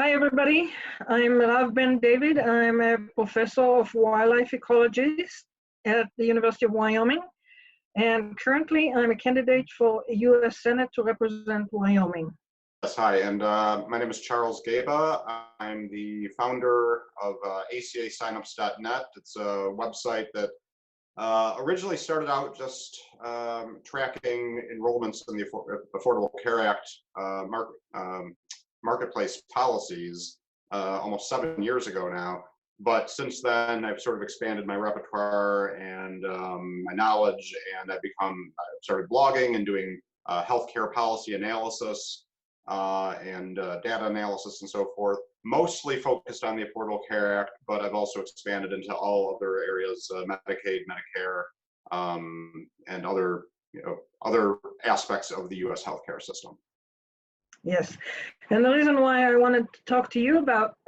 Hi, everybody. I'm Merav Ben David. I'm a professor of wildlife ecology at the University of Wyoming. And currently, I'm a candidate for U.S. Senate to represent Wyoming. Yes, hi, and my name is Charles Gaba. I'm the founder of ACASignups.net. It's a website that originally started out just tracking enrollments in the Affordable Care Act marketplace policies almost 7 years ago now. But since then, I've sort of expanded my repertoire and my knowledge, and I've started blogging and doing healthcare policy analysis and data analysis and so forth, mostly focused on the Affordable Care Act, but I've also expanded into all other areas, Medicaid, Medicare, and other aspects of the U.S. healthcare system. Yes, and the reason why I wanted to talk to you about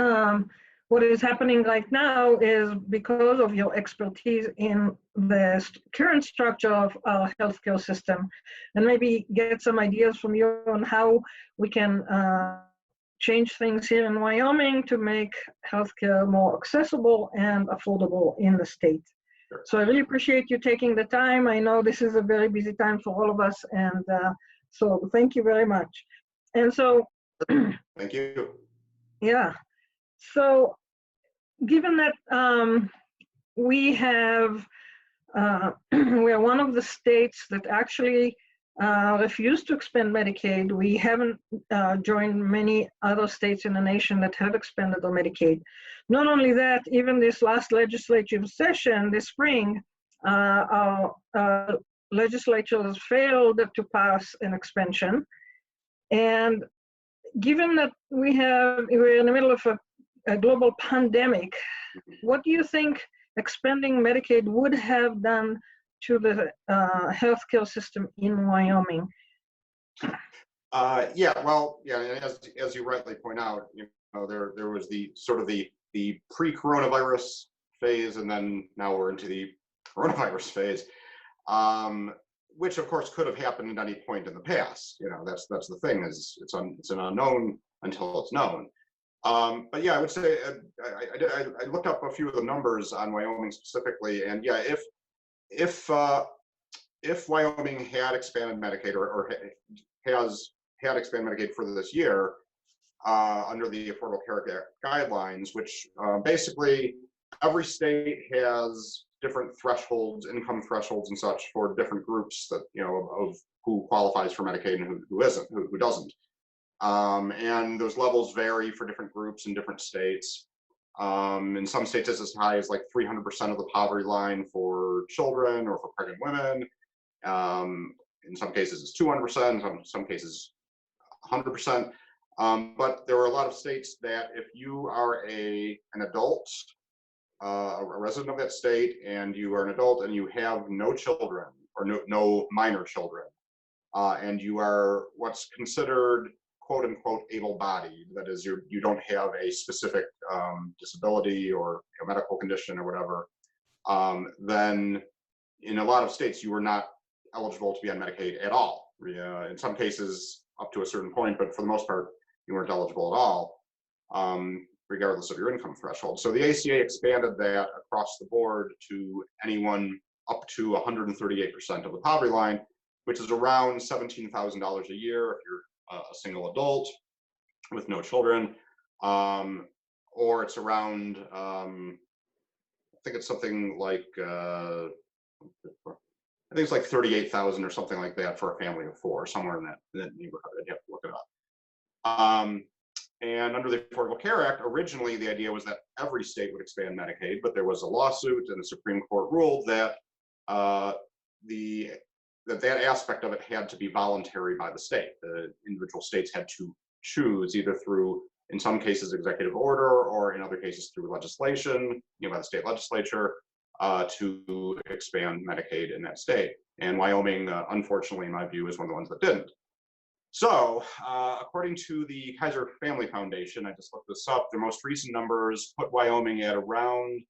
what is happening right now is because of your expertise in the current structure of our healthcare system, and maybe get some ideas from you on how we can change things here in Wyoming to make healthcare more accessible and affordable in the state. Sure. So I really appreciate you taking the time. I know this is a very busy time for all of us, and so thank you very much. And so, thank you. Yeah. So, given that we have, we are one of the states that actually refused to expand Medicaid. We haven't joined many other states in the nation that have expanded their Medicaid. Not only that, even this last legislative session this spring, our legislatures failed to pass an expansion. And given that we're in the middle of a global pandemic, what do you think expanding Medicaid would have done to the healthcare system in Wyoming? As you rightly point out, there was the pre-coronavirus phase, and then now we're into the coronavirus phase. Which of course could have happened at any point in the past. That's the thing, is it's an unknown until it's known. But yeah, I would say I looked up a few of the numbers on Wyoming specifically, and yeah, if Wyoming had expanded Medicaid or had expanded Medicaid for this year under the Affordable Care Act guidelines, which basically every state has different thresholds, income thresholds and such for different groups that, of who qualifies for Medicaid and who doesn't. And those levels vary for different groups in different states. In some states, it's as high as like 300% of the poverty line for children or for pregnant women. In some cases, it's 200%, in some cases, 100%. But there are a lot of states that if you are an adult, a resident of that state, and you are an adult and you have no children or no minor children, and you are what's considered quote unquote able-bodied, that is, you don't have a specific disability or a medical condition or whatever, then in a lot of states you are not eligible to be on Medicaid at all. In some cases up to a certain point, but for the most part you weren't eligible at all, regardless of your income threshold. So the ACA expanded that across the board to anyone up to 138% of the poverty line, which is around $17,000 a year if you're a single adult with no children, or it's around, I think it's something like, I think it's like 38,000 or something like that for a family of four, somewhere in that neighborhood. I'd have to look it up. And under the Affordable Care Act, originally the idea was that every state would expand Medicaid, but there was a lawsuit and the Supreme Court ruled that that aspect of it had to be voluntary by the state. The individual states had to choose, either through, in some cases, executive order, or in other cases through legislation, by the state legislature, to expand Medicaid in that state. And Wyoming, unfortunately, in my view, is one of the ones that didn't. So, according to the Kaiser Family Foundation, I just looked this up, their most recent numbers put Wyoming at around,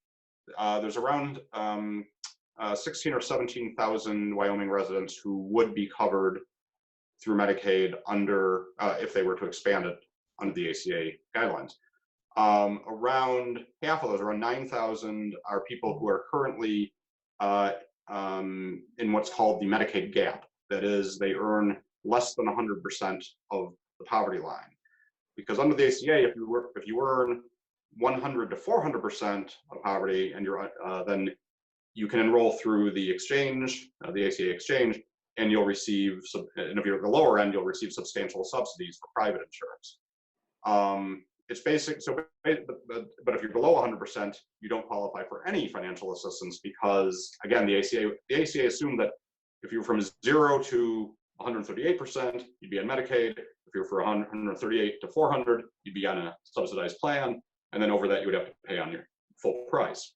there's around 16 or 17,000 Wyoming residents who would be covered through Medicaid under, if they were to expand it under the ACA guidelines. Around half of those, around 9,000, are people who are currently in what's called the Medicaid gap. That is, they earn less than 100% of the poverty line. Because under the ACA, if you earn 100 to 400% of poverty, and then you can enroll through the exchange, the ACA exchange, and you'll receive, and if you're at the lower end, you'll receive substantial subsidies for private insurance. It's basic, but if you're below 100%, you don't qualify for any financial assistance because, again, the ACA assumed that if you're from 0 to 138%, you'd be on Medicaid. If you're from 138 to 400, you'd be on a subsidized plan, and then over that, you would have to pay on your full price.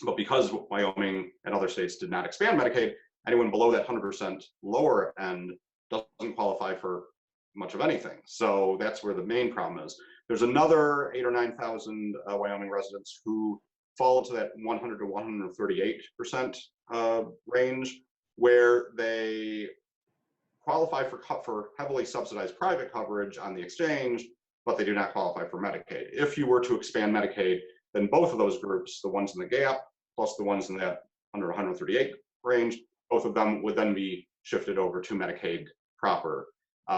But because Wyoming and other states did not expand Medicaid, anyone below that 100% lower end doesn't qualify for much of anything. So that's where the main problem is. There's another 8,000 or 9,000 Wyoming residents who fall into that 100 to 138% range, where they qualify for heavily subsidized private coverage on the exchange, but they do not qualify for Medicaid. If you were to expand Medicaid, then both of those groups, the ones in the gap plus the ones in that under 138 range, both of them would then be shifted over to Medicaid proper.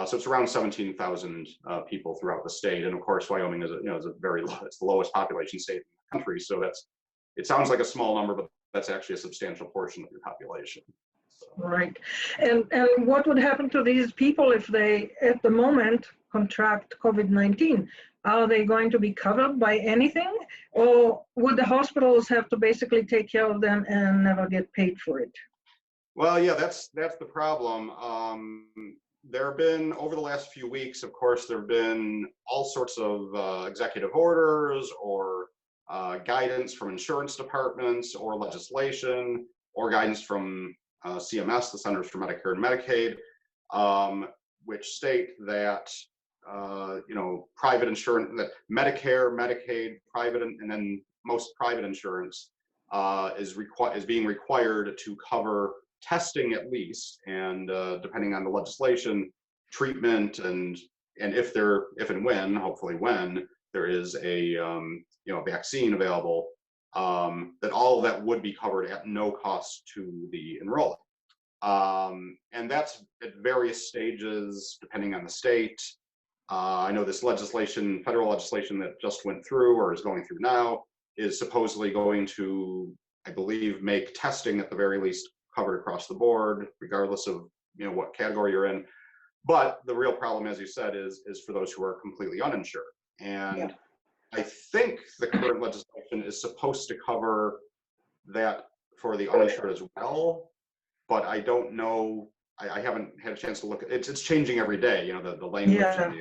So it's around 17,000 people throughout the state, and of course, Wyoming is is a very low, it's the lowest population state in the country. So it sounds like a small number, but that's actually a substantial portion of your population. So. Right, and what would happen to these people if they, at the moment, contract COVID-19? Are they going to be covered by anything, or would the hospitals have to basically take care of them and never get paid for it? Well, yeah, that's the problem. There have been, over the last few weeks, of course, there have been all sorts of executive orders or guidance from insurance departments or legislation or guidance from CMS, the Centers for Medicare and Medicaid, which state that private insurance, that Medicare, Medicaid, private, and then most private insurance is being required to cover testing at least, and depending on the legislation, treatment, and if and when, hopefully when, there is a vaccine available, that all of that would be covered at no cost to the enrollee. And that's at various stages depending on the state. I know this legislation, federal legislation that just went through or is going through now, is supposedly going to, I believe, make testing at the very least covered across the board, regardless of what category you're in. But the real problem, as you said, is for those who are completely uninsured. And yeah. I think the current legislation is supposed to cover that for the uninsured as well, but I don't know. I haven't had a chance to look at it. It's changing every day, the language. Yeah.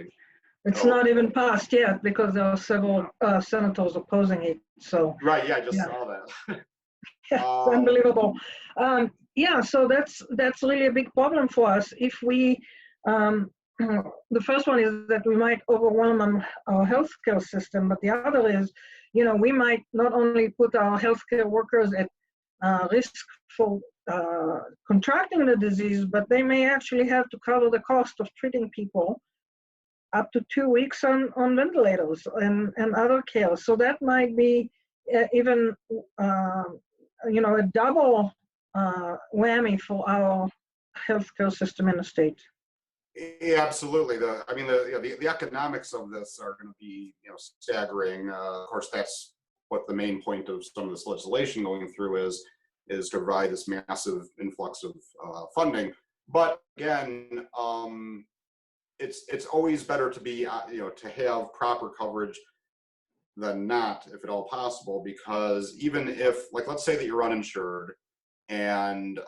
It's not even passed yet because there are several senators opposing it. So right, yeah, I just saw that. Yeah, it's unbelievable. Yeah, so that's really a big problem for us. If we, the first one is that we might overwhelm our healthcare system, but the other is, we might not only put our healthcare workers at risk for contracting the disease, but they may actually have to cover the cost of treating people up to 2 weeks on ventilators and other care. So that might be even, a double whammy for our healthcare system in the state. Yeah, absolutely. The economics of this are going to be staggering. Of course, that's what the main point of some of this legislation going through is to provide this massive influx of funding. But again, it's always better to be to have proper coverage than not, if at all possible, because even if, like, let's say that you're uninsured, and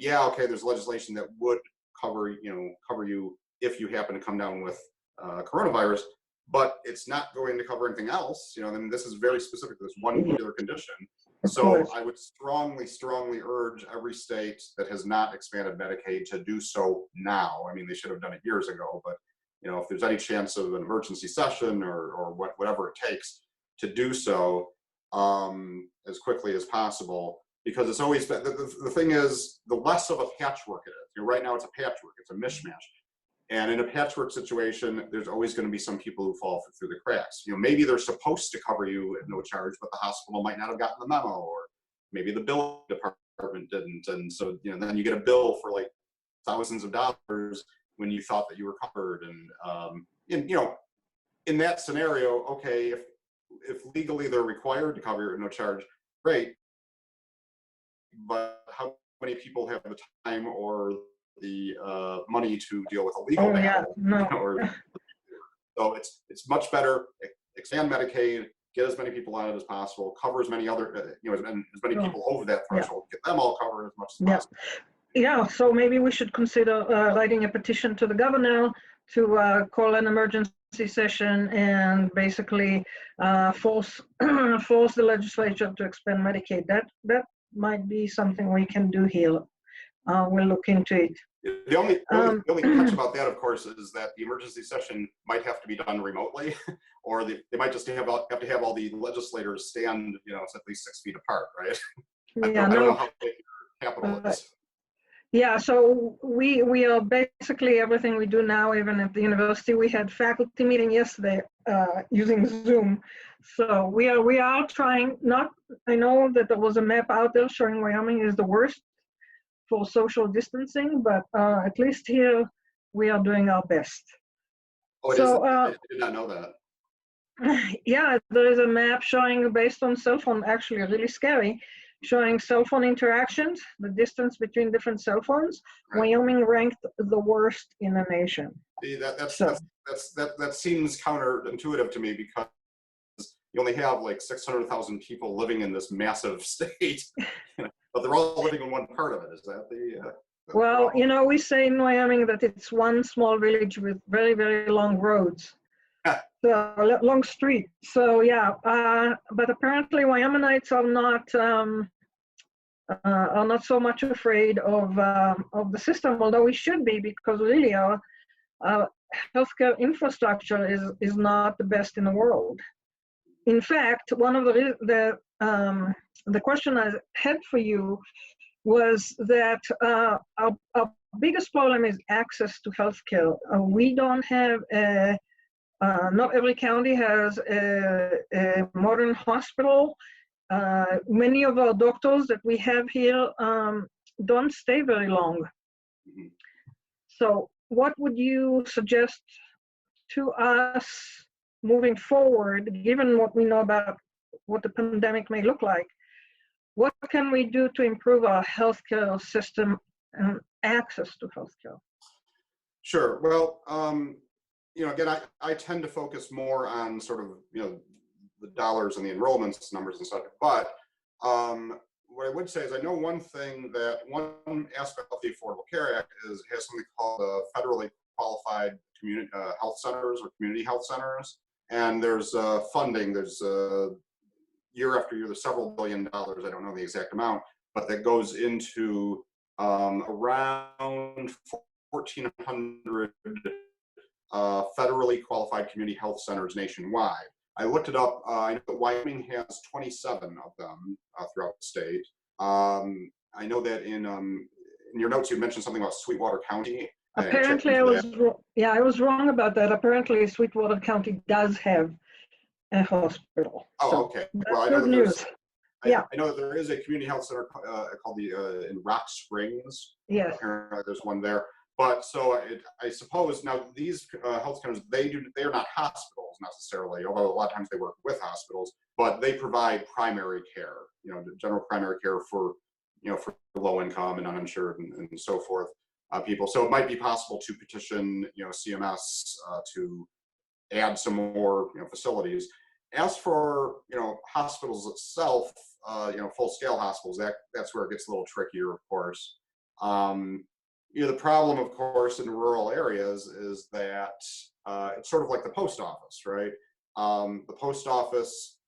there's legislation that would cover you if you happen to come down with coronavirus, but it's not going to cover anything else. I mean, this is very specific to this one particular condition. So I would strongly urge every state that has not expanded Medicaid to do so now. I mean, they should have done it years ago, but if there's any chance of an emergency session or whatever it takes to do so as quickly as possible, because it's always, the thing is, the less of a patchwork it is. Right now it's a patchwork, it's a mishmash. And in a patchwork situation, there's always going to be some people who fall through the cracks. Maybe they're supposed to cover you at no charge, but the hospital might not have gotten the memo, or maybe the billing department didn't. And so, then you get a bill for like thousands of dollars when you thought that you were covered. And in that scenario, okay, if legally they're required to cover you at no charge, great. But how many people have the time or the money to deal with a legal battle? No. So it's much better, expand Medicaid, get as many people on it as possible, cover as many other, as many people over that threshold, get them all covered as much as possible. Yeah, so maybe we should consider writing a petition to the governor to call an emergency session and basically force the legislature to expand Medicaid. That might be something we can do here. We'll look into it. The only catch about that, of course, is that the emergency session might have to be done remotely, or they might just have to have all the legislators stand, at least 6 feet apart, right? I don't know how big your capital is. Yeah, so we are basically everything we do now, even at the university. We had faculty meeting yesterday using Zoom. So we are trying I know that there was a map out there showing Wyoming is the worst for social distancing, but at least here we are doing our best. Oh, so, I did not know that. Yeah, there is a map showing based on cell phone, actually really scary, showing cell phone interactions, the distance between different cell phones. Right. Wyoming ranked the worst in the nation. See, that seems counterintuitive to me, because you only have like 600,000 people living in this massive state, but they're all living in one part of it. Is that the well, problem? We say in Wyoming that it's one small village with very, very long roads. So long street. So yeah, but apparently Wyomingites are not so much afraid of the system, although we should be, because really our healthcare infrastructure is not the best in the world. In fact, one of the question I had for you was that our biggest problem is access to healthcare. We don't have not every county has a modern hospital. Many of our doctors that we have here don't stay very long. So what would you suggest to us moving forward, given what we know about what the pandemic may look like? What can we do to improve our healthcare system and access to healthcare? Sure. Well, again, I tend to focus more on sort of, the dollars and the enrollments numbers and stuff. But what I would say is, I know one aspect of the Affordable Care Act has something called federally qualified community health centers, or community health centers. And there's funding. There's year after year, there's several $1 billion. I don't know the exact amount, but that goes into around 1,400 federally qualified community health centers nationwide. I looked it up. I know that Wyoming has 27 of them throughout the state. I know that in your notes you mentioned something about Sweetwater County. Apparently, I was wrong about that. Apparently, Sweetwater County does have a hospital. Oh, okay. Well, I know good news. I know that there is a community health center called in Rock Springs. Yes. There's one there. But so I suppose now these health centers, they are not hospitals necessarily, although a lot of times they work with hospitals, but they provide primary care, general primary care for low income and uninsured and so forth people. So it might be possible to petition, CMS to add some more, facilities. As for, hospitals itself, full-scale hospitals, that's where it gets a little trickier, of course. The problem, of course, in rural areas is that it's sort of like the post office, right? The post office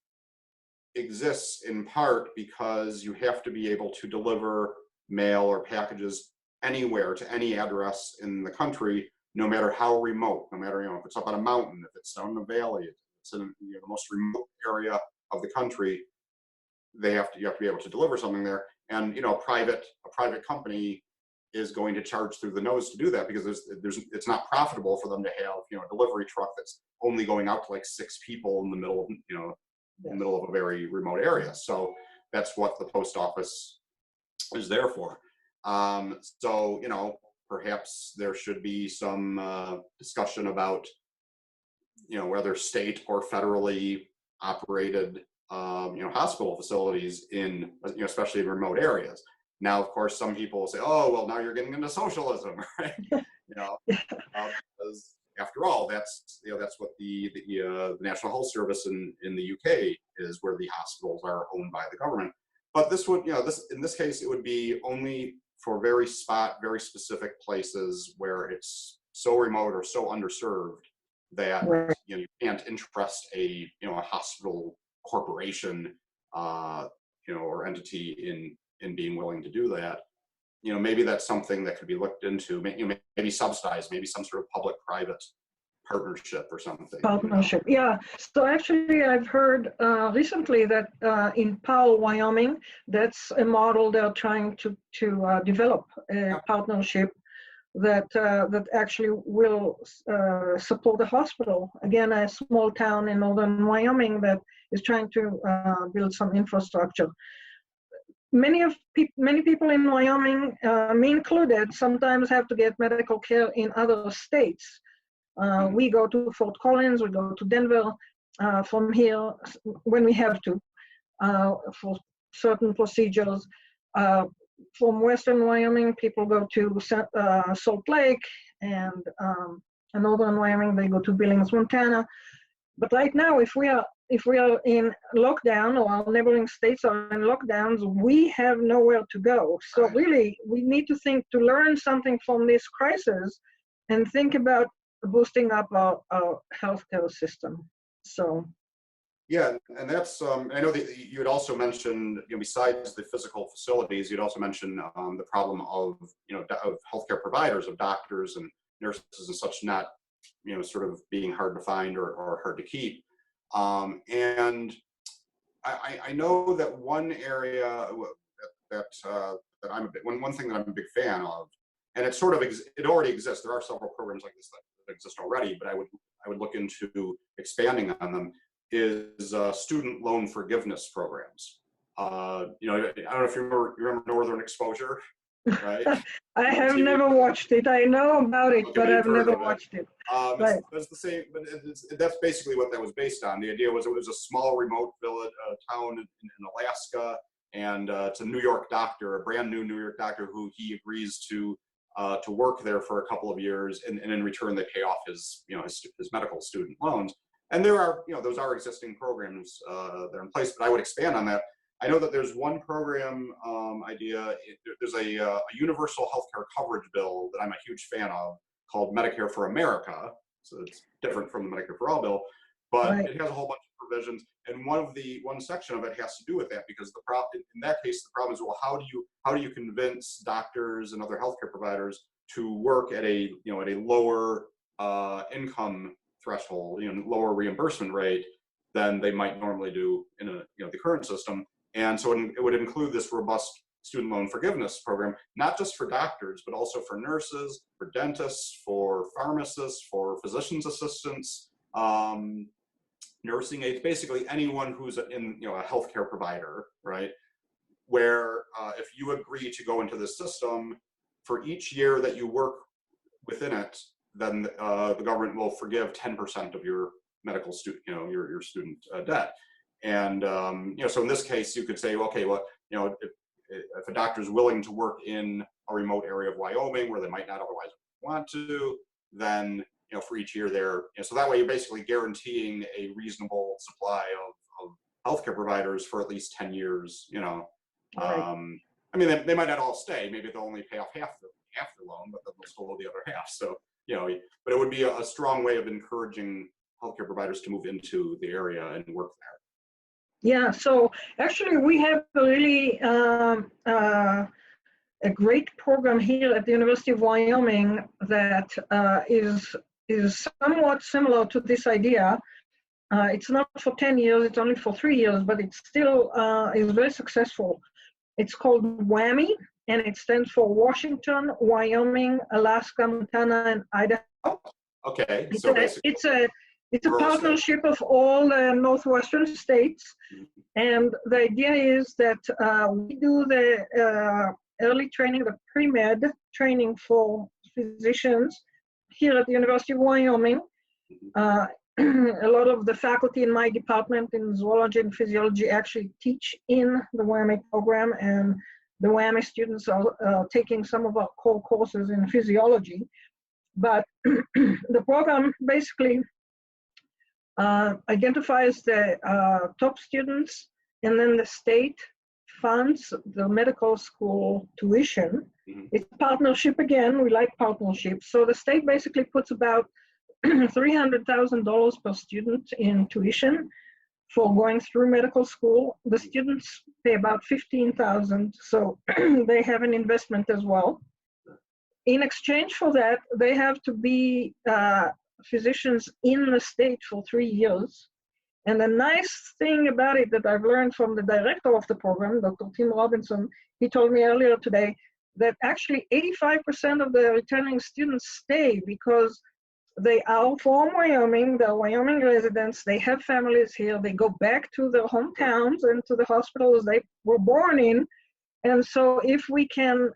exists in part because you have to be able to deliver mail or packages anywhere to any address in the country, no matter how remote, no matter, if it's up on a mountain, if it's down in the valley, if it's in the most remote area of the country, you have to be able to deliver something there. And, a private company is going to charge through the nose to do that, because it's not profitable for them to have, you know, a delivery truck that's only going out to like 6 people in the middle of, you know, in the middle of a very remote area. So that's what the post office is there for. So, you know, perhaps there should be some discussion about, you know, whether state or federally operated, you know, hospital facilities in, you know, especially in remote areas. Now, of course, some people will say, "Oh, well, now you're getting into socialism," right? You know, because after all, that's, you know, that's what the National Health Service in the UK is, where the hospitals are owned by the government. But this would, you know, in this case, it would be only for very specific places where it's so remote or so underserved that, Right. you know, you can't interest a, you know, a hospital corporation, you know, or entity in being willing to do that. You know, maybe that's something that could be looked into, you know, maybe subsidized, maybe some sort of public-private partnership or something. Partnership, you know? Yeah. So actually, I've heard recently that in Powell, Wyoming, that's a model they're trying to develop, a partnership that that actually will support the hospital. Again, a small town in northern Wyoming that is trying to build some infrastructure. Many people in Wyoming, me included, sometimes have to get medical care in other states. We go to Fort Collins, we go to Denver from here when we have to for certain procedures. From Western Wyoming, people go to Salt Lake, and Northern Wyoming, they go to Billings, Montana. But right now, if we are in lockdown, or our neighboring states are in lockdowns, we have nowhere to go. So really, we need to learn something from this crisis and think about boosting up our healthcare system. So. Yeah, and that's, I know that you had also mentioned, you know, besides the physical facilities, you'd also mentioned the problem of, you know, of healthcare providers, of doctors and nurses and such, not, you know, sort of being hard to find or hard to keep. And I know that one area that I'm one thing that I'm a big fan of, and it's sort of, it already exists. There are several programs like this that exist already, but I would look into expanding on them, is student loan forgiveness programs. You know, I don't know if you remember Northern Exposure, right? I have never watched it. I know about it, but I've never watched it. Right. It's the same, but that's basically what that was based on. The idea was it was a small remote village, town in Alaska, and it's a New York doctor, a brand new New York doctor, who he agrees to work there for a couple of years, and in return they pay off his, you know, his medical student loans. And there are, you know, those are existing programs that are in place, but I would expand on that. I know that there's one program idea. There's a universal healthcare coverage bill that I'm a huge fan of, called Medicare for America. So it's different from the Medicare for All bill, but it has a whole bunch of provisions. And one section of it has to do with that, because in that case, the problem is, well, how do you convince doctors and other healthcare providers to work at a, you know, at a lower income threshold, you know, lower reimbursement rate than they might normally do in a, you know, the current system. And so it would include this robust student loan forgiveness program, not just for doctors, but also for nurses, for dentists, for pharmacists, for physician's assistants, nursing aides, basically anyone who's in, you know, a healthcare provider, right? Where if you agree to go into this system, for each year that you work within it, then the government will forgive 10% of your medical student, you know, your student debt. And you know, so in this case, you could say, okay, well, you know, if a doctor is willing to work in a remote area of Wyoming where they might not otherwise want to, then, you know, for each year there, you know, so that way you're basically guaranteeing a reasonable supply of healthcare providers for at least 10 years, you know. I mean, they might not all stay. Maybe they'll only pay off half the loan, but they'll still owe the other half. So, you know, but it would be a strong way of encouraging healthcare providers to move into the area and work there. Yeah, so actually we have a really a great program here at the University of Wyoming that is somewhat similar to this idea. It's not for 10 years, it's only for 3 years, but it still is very successful. It's called WWAMI, and it stands for Washington, Wyoming, Alaska, Montana, and Idaho. Oh, okay. So basically, It's a partnership of all the northwestern states, and the idea is that we do the early training, the pre-med training for physicians here at the University of Wyoming. A lot of the faculty in my department in zoology and physiology actually teach in the WAMI program, and the WAMI students are taking some of our core courses in physiology. But the program basically identifies the top students, and then the state funds the medical school tuition. It's a partnership again. We like partnerships. So the state basically puts about $300,000 per student in tuition for going through medical school. The students pay about $15,000, so they have an investment as well. In exchange for that, they have to be physicians in the state for 3 years. And the nice thing about it that I've learned from the director of the program, Dr. Tim Robinson, he told me earlier today that actually 85% of the returning students stay because they are from Wyoming, they're Wyoming residents, they have families here, they go back to their hometowns and to the hospitals they were born in. And so if we can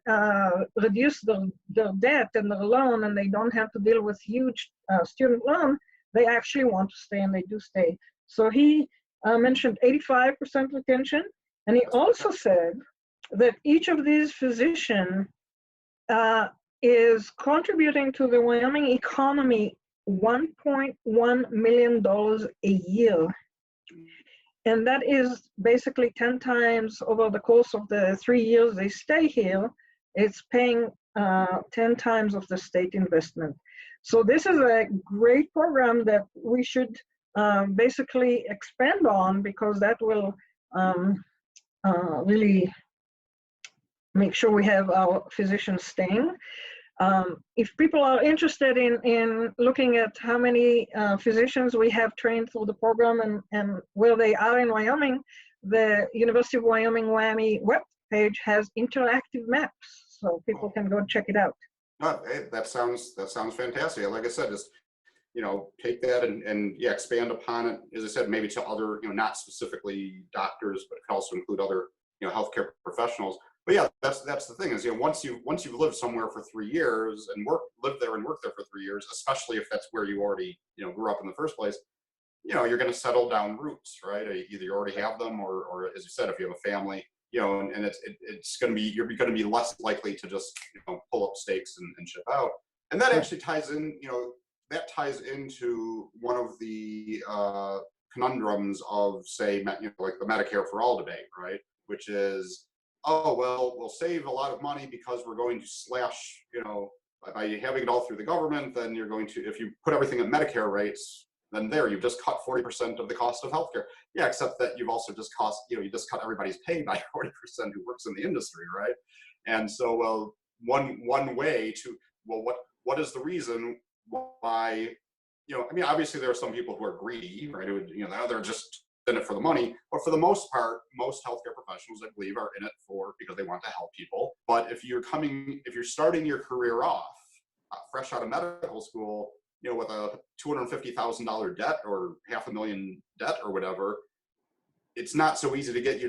reduce their debt and their loan, and they don't have to deal with huge student loan, they actually want to stay, and they do stay. So he mentioned 85% retention, and he also said that each of these physicians is contributing to the Wyoming economy $1.1 million a year. And that is basically 10 times over the course of the 3 years they stay here, it's paying 10 times of the state investment. So this is a great program that we should basically expand on, because that will really make sure we have our physicians staying. If people are interested in looking at how many physicians we have trained through the program and where they are in Wyoming, the University of Wyoming WAMI webpage has interactive maps, so people can go check it out. No, hey, that sounds fantastic. Like I said, just take that and yeah, expand upon it. As I said, maybe to other, not specifically doctors, but it can also include other healthcare professionals. But yeah, that's the thing is, once you've lived somewhere for 3 years and lived there and worked there for 3 years, especially if that's where you already grew up in the first place, you're going to settle down roots, right? Either you already have them, or as you said, if you have a family, and it's going to be, you're going to be less likely to just pull up stakes and ship out. And that actually ties in, that ties into one of the conundrums of, say, like the Medicare for All debate, right? Which is, oh, well, we'll save a lot of money because we're going to slash, by having it all through the government, then you're going to, if you put everything at Medicare rates, then you've just cut 40% of the cost of healthcare. Yeah, except that you've also just you just cut everybody's pay by 40% who works in the industry, right? And so, well, one way to, well, what is the reason why, obviously there are some people who are greedy, right? Who, they're just in it for the money, but for the most part, most healthcare professionals, I believe, are in it because they want to help people. But if you're starting your career off fresh out of medical school, with a $250,000 debt or $500,000 debt or whatever, it's not so easy to get you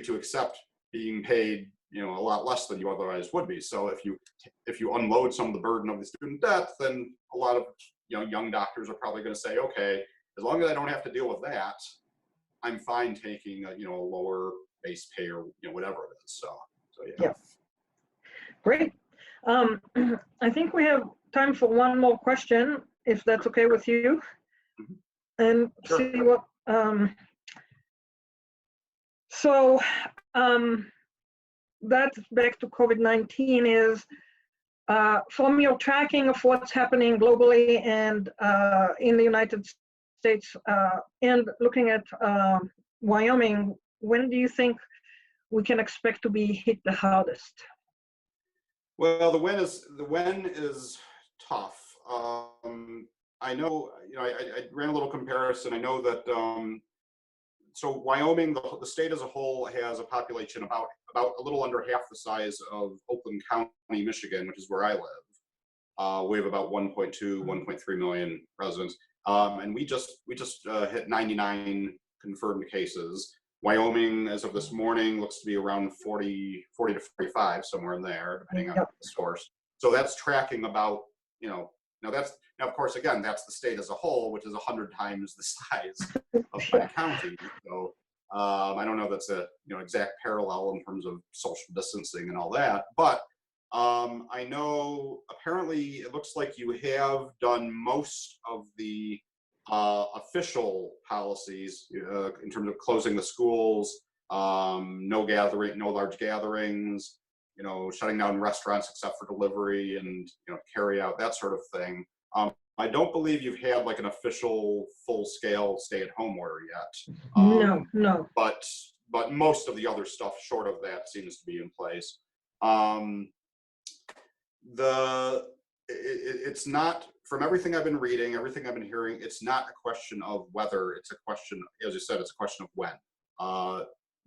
to accept being paid a lot less than you otherwise would be. So if you unload some of the burden of the student debt, then a lot of young doctors are probably going to say, okay, as long as I don't have to deal with that, I'm fine taking a lower base pay or whatever it is. So yeah. Yeah. Great. I think we have time for one more question, if that's okay with you, and Sure. see what. That's back to COVID-19 is from your tracking of what's happening globally and in the United States, and looking at Wyoming, when do you think we can expect to be hit the hardest? Well, the when is tough. I know, I ran a little comparison. I know that so Wyoming, the state as a whole, has a population about a little under half the size of Oakland County, Michigan, which is where I live. We have about 1.2, 1.3 million residents, and we just hit 99 confirmed cases. Wyoming, as of this morning, looks to be around 40 to 45, somewhere in there, depending on the source. So that's tracking about, now of course, again, that's the state as a whole, which is 100 times the size of my county. So I don't know if that's a exact parallel in terms of social distancing and all that, but I know apparently it looks like you have done most of the official policies in terms of closing the schools, no large gatherings, shutting down restaurants except for delivery and carry out, that sort of thing. I don't believe you've had like an official full-scale stay-at-home order yet. No. But most of the other stuff short of that seems to be in place. It's not, from everything I've been reading, everything I've been hearing, it's not a question of whether, it's a question, as you said, it's a question of when.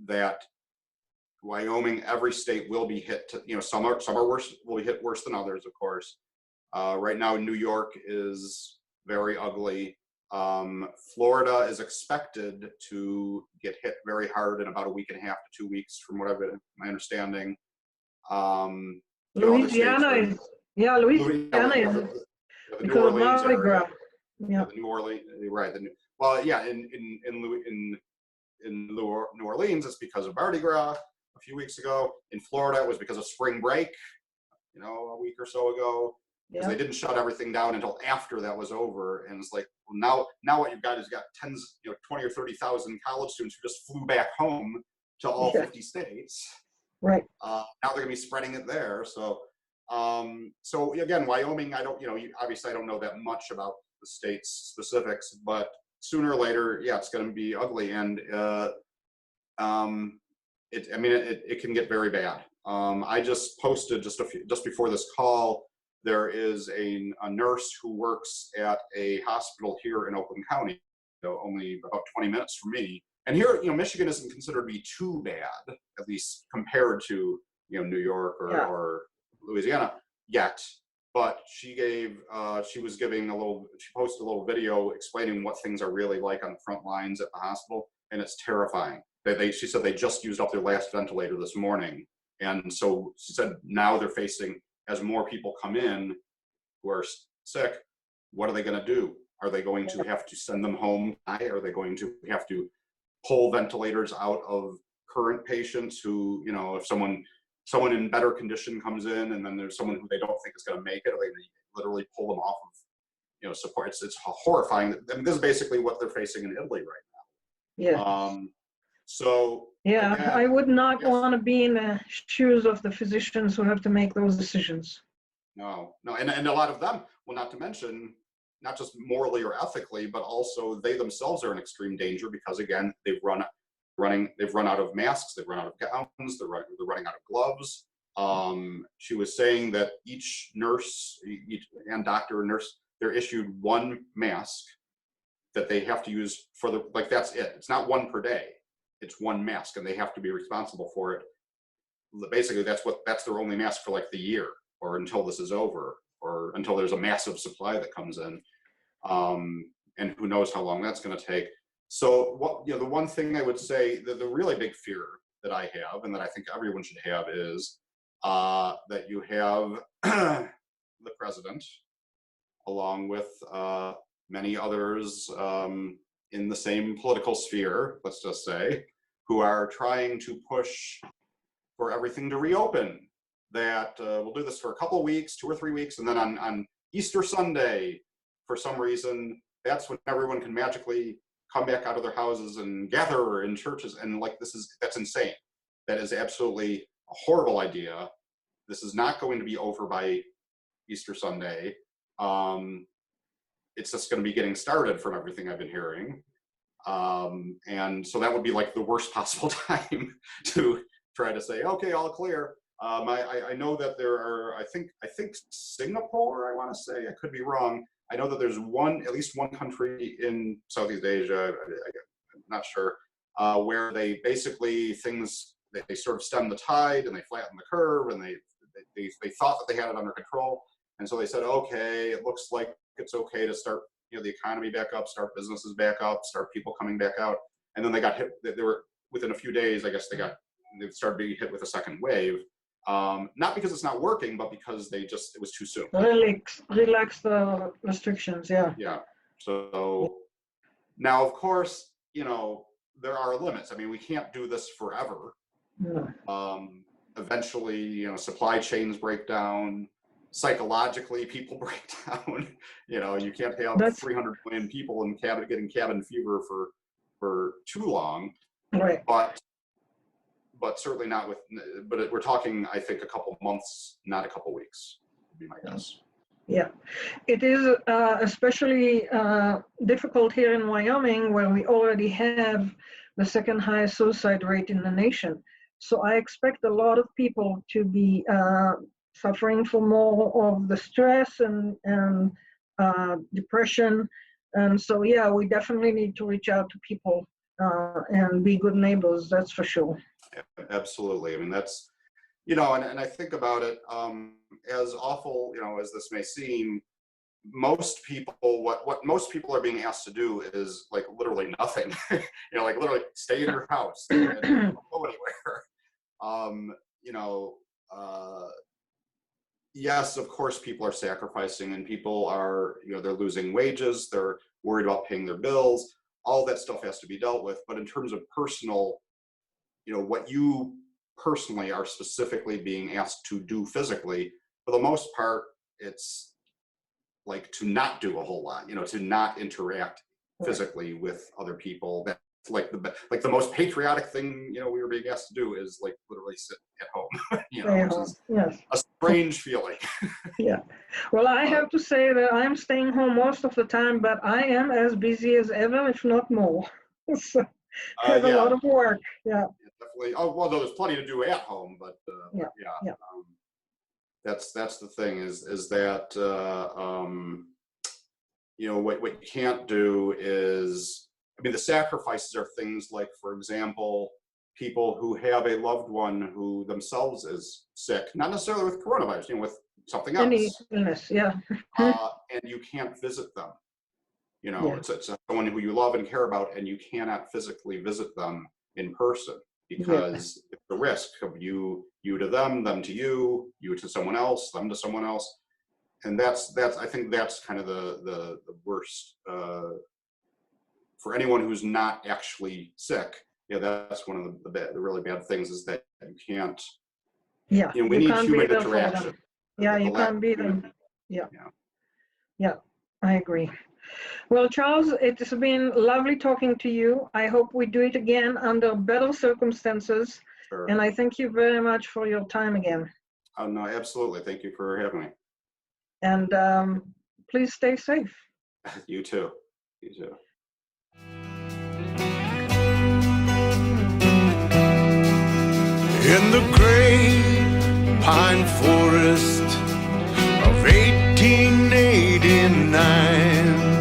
That Wyoming, every state will be hit, some are worse, will be hit worse than others, of course. Right now, New York is very ugly. Florida is expected to get hit very hard in about a week and a half to 2 weeks, from what my understanding. Louisiana is, Louisiana is because of Mardi Gras. Yeah, the New Orleans, right? In New Orleans, it's because of Mardi Gras a few weeks ago. In Florida, it was because of spring break, a week or so ago. Because they didn't shut everything down until after that was over, and it's like, well, now what you've got is tens, 20 or 30,000 college students who just flew back home to all 50 states. Right. Now they're going to be spreading it there. So, so again, Wyoming, I don't, obviously I don't know that much about the state's specifics, but sooner or later, it's going to be ugly, and it can get very bad. I just posted just before this call. There is a nurse who works at a hospital here in Oakland County, only about 20 minutes from me. And here, Michigan isn't considered to be too bad, at least compared to, New York or Louisiana yet. But she posted a little video explaining what things are really like on the front lines at the hospital, and it's terrifying. She said they just used up their last ventilator this morning. And so she said now they're facing, as more people come in who are sick, what are they going to do? Are they going to have to send them home? Are they going to have to pull ventilators out of current patients who, if someone in better condition comes in and then there's someone who they don't think is going to make it, are they going to literally pull them off of, support? It's horrifying. I mean, this is basically what they're facing in Italy right now. Yeah. So again, I would not want to be in the shoes of the physicians who have to make those decisions. No, and a lot of them, well, not to mention, not just morally or ethically, but also they themselves are in extreme danger because, again, they've run out of masks, they've run out of gowns, they're running out of gloves. She was saying that each nurse and doctor and nurse, they're issued one mask that they have to use that's it. It's not one per day. It's one mask, and they have to be responsible for it. Basically, that's their only mask for like the year, or until this is over, or until there's a massive supply that comes in, and who knows how long that's going to take. So, the one thing I would say, the really big fear that I have, and that I think everyone should have, is that you have the president, along with many others in the same political sphere, let's just say, who are trying to push for everything to reopen. That we'll do this for a couple of weeks, 2 or 3 weeks, and then on Easter Sunday, for some reason, that's when everyone can magically come back out of their houses and gather in churches. And that's insane. That is absolutely a horrible idea. This is not going to be over by Easter Sunday. It's just going to be getting started from everything I've been hearing. And so that would be like the worst possible time to try to say, okay, all clear. I know that there are, I think Singapore, I want to say, I could be wrong. I know that there's at least one country in Southeast Asia, I'm not sure, where they basically they sort of stem the tide and they flatten the curve, and they thought that they had it under control. And so they said, okay, it looks like it's okay to start, the economy back up, start businesses back up, start people coming back out. And then they got hit. They were within a few days, I guess they started being hit with a second wave. Not because it's not working, but because it was too soon. Relax the restrictions, yeah. Yeah. So now, of course, there are limits. I mean, we can't do this forever. No. Eventually, supply chains break down. Psychologically, people break down. You can't have 300 million people getting cabin fever for too long. Right. But certainly not but we're talking, I think, a couple months, not a couple weeks, would be my guess. Yeah, it is especially difficult here in Wyoming, where we already have the second highest suicide rate in the nation. So I expect a lot of people to be suffering from more of the stress and depression. And so, yeah, we definitely need to reach out to people and be good neighbors, that's for sure. Absolutely. I mean, that's, and I think about it, as awful, as this may seem, most people, what most people are being asked to do is like literally nothing, like literally stay in your house and don't go anywhere. Yes, of course, people are sacrificing, and people are, they're losing wages, they're worried about paying their bills, all that stuff has to be dealt with. But in terms of personal, what you personally are specifically being asked to do physically, for the most part, it's like to not do a whole lot, to not interact physically with other people. That's like the most patriotic thing, we were being asked to do is like literally sit at home, which is a strange feeling. Yeah. Well, I have to say that I'm staying home most of the time, but I am as busy as ever, if not more. So I have a lot of work. Yeah. Definitely. Oh, well, there's plenty to do at home, but that's the thing is that what you can't do is, I mean, the sacrifices are things like, for example, people who have a loved one who themselves is sick, not necessarily with coronavirus, with something else. Any illness, yeah. And you can't visit them. It's someone who you love and care about, and you cannot physically visit them in person, because it's the risk of you to them to you, you to someone else, them to someone else. And that's I think that's kind of the worst for anyone who's not actually sick. That's one of the really bad things, is that you can't. Yeah. We need human interaction. Yeah, you can't be them. Yeah, I agree. Well, Charles, it's been lovely talking to you. I hope we do it again under better circumstances. Sure. And I thank you very much for your time again. Oh, no, absolutely. Thank you for having me. And please stay safe. You too. You too. In the great pine forest of 1889,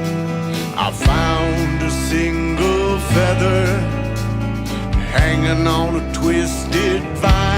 I found a single feather hanging on a twisted vine.